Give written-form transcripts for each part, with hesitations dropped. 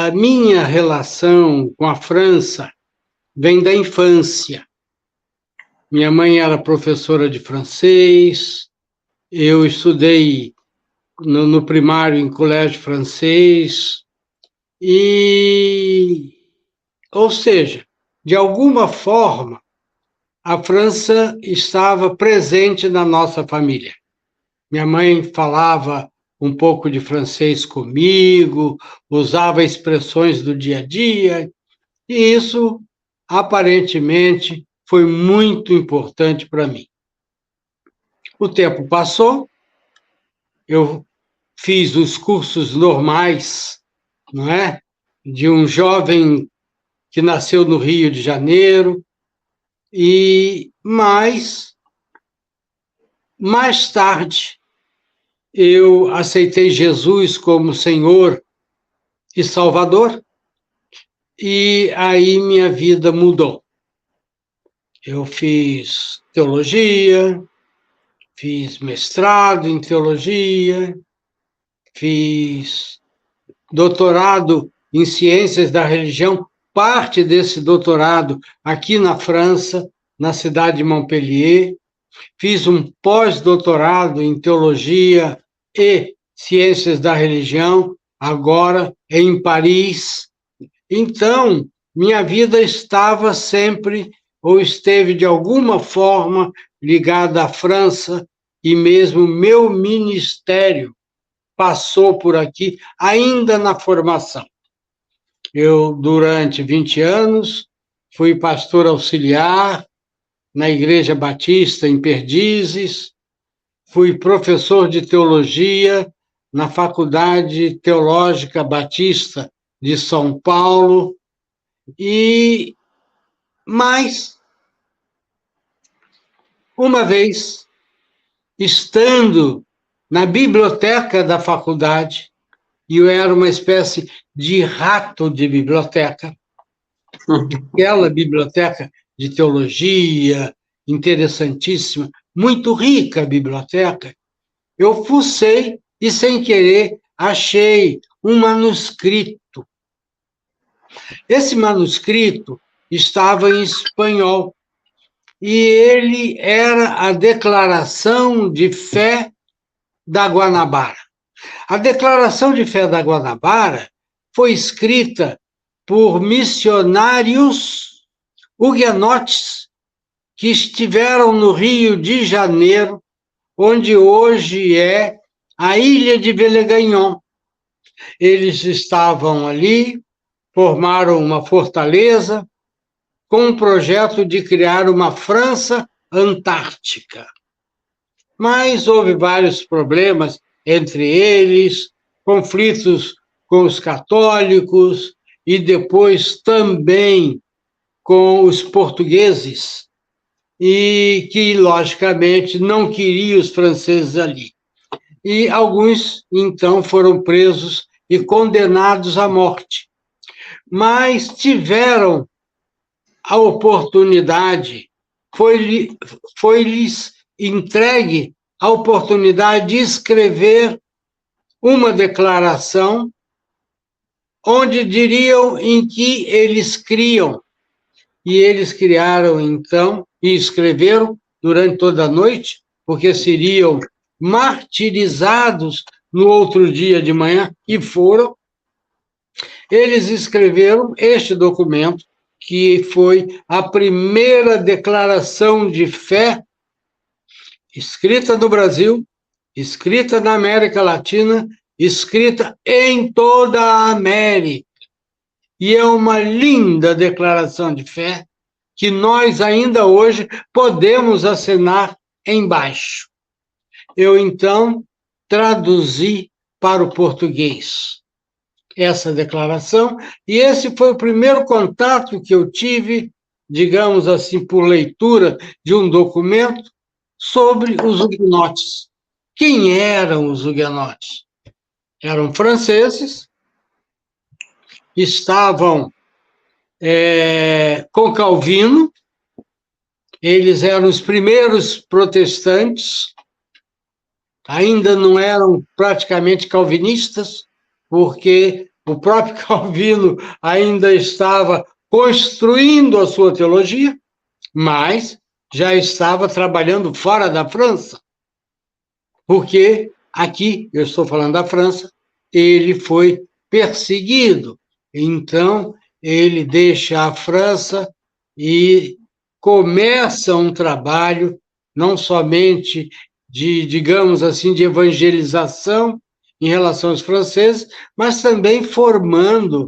A minha relação com a França vem da infância. Minha mãe era professora de francês, eu estudei no primário em colégio francês, ou seja, de alguma forma, a França estava presente na nossa família. Minha mãe falava um pouco de francês comigo, usava expressões do dia a dia, e isso, aparentemente, foi muito importante para mim. O tempo passou, eu fiz os cursos normais, não é? De um jovem que nasceu no Rio de Janeiro, mas mais tarde eu aceitei Jesus como Senhor e Salvador, e aí minha vida mudou. Eu fiz teologia, fiz mestrado em teologia, fiz doutorado em ciências da religião, parte desse doutorado aqui na França, na cidade de Montpellier. Fiz um pós-doutorado em teologia e ciências da religião, agora em Paris. Então, minha vida estava sempre, ou esteve de alguma forma, ligada à França, e mesmo meu ministério passou por aqui, ainda na formação. Eu, durante 20 anos, fui pastor auxiliar na Igreja Batista, em Perdizes, fui professor de teologia na Faculdade Teológica Batista de São Paulo, mas, uma vez, estando na biblioteca da faculdade, e eu era uma espécie de rato de biblioteca, aquela biblioteca de teologia, interessantíssima, muito rica a biblioteca, eu fucei e, sem querer, achei um manuscrito. Esse manuscrito estava em espanhol, e ele era a declaração de fé da Guanabara. A declaração de fé da Guanabara foi escrita por missionários huguenotes que estiveram no Rio de Janeiro, onde hoje é a ilha de Villegaignon. Eles estavam ali, formaram uma fortaleza, com um projeto de criar uma França Antártica. Mas houve vários problemas entre eles, conflitos com os católicos e depois também com os portugueses, e que, logicamente, não queriam os franceses ali. E alguns, então, foram presos e condenados à morte. Mas tiveram a oportunidade, foi-lhes entregue a oportunidade de escrever uma declaração onde diriam em que eles criam. E eles criaram, então, e escreveram durante toda a noite, porque seriam martirizados no outro dia de manhã, e foram. Eles escreveram este documento, que foi a primeira declaração de fé escrita no Brasil, escrita na América Latina, escrita em toda a América. E é uma linda declaração de fé que nós ainda hoje podemos assinar embaixo. Eu, então, traduzi para o português essa declaração, e esse foi o primeiro contato que eu tive, digamos assim, por leitura de um documento sobre os huguenotes. Quem eram os huguenotes? Eram franceses, estavam com Calvino, eles eram os primeiros protestantes, ainda não eram praticamente calvinistas, porque o próprio Calvino ainda estava construindo a sua teologia, mas já estava trabalhando fora da França, porque aqui, eu estou falando da França, ele foi perseguido. Então, ele deixa a França e começa um trabalho não somente de, digamos assim, de evangelização em relação aos franceses, mas também formando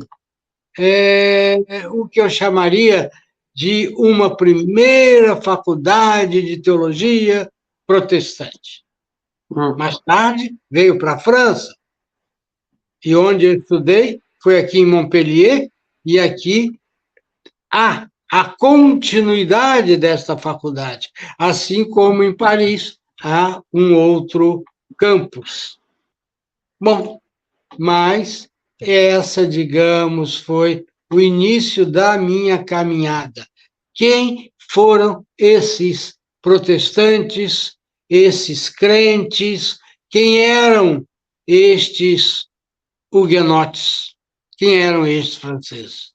o que eu chamaria de uma primeira faculdade de teologia protestante. Mais tarde, veio para a França, e onde eu estudei foi aqui em Montpellier, e aqui há a continuidade desta faculdade, assim como em Paris há um outro campus. Bom, mas essa, digamos, foi o início da minha caminhada. Quem foram esses protestantes, esses crentes? Quem eram estes huguenotes? Quem eram estes franceses?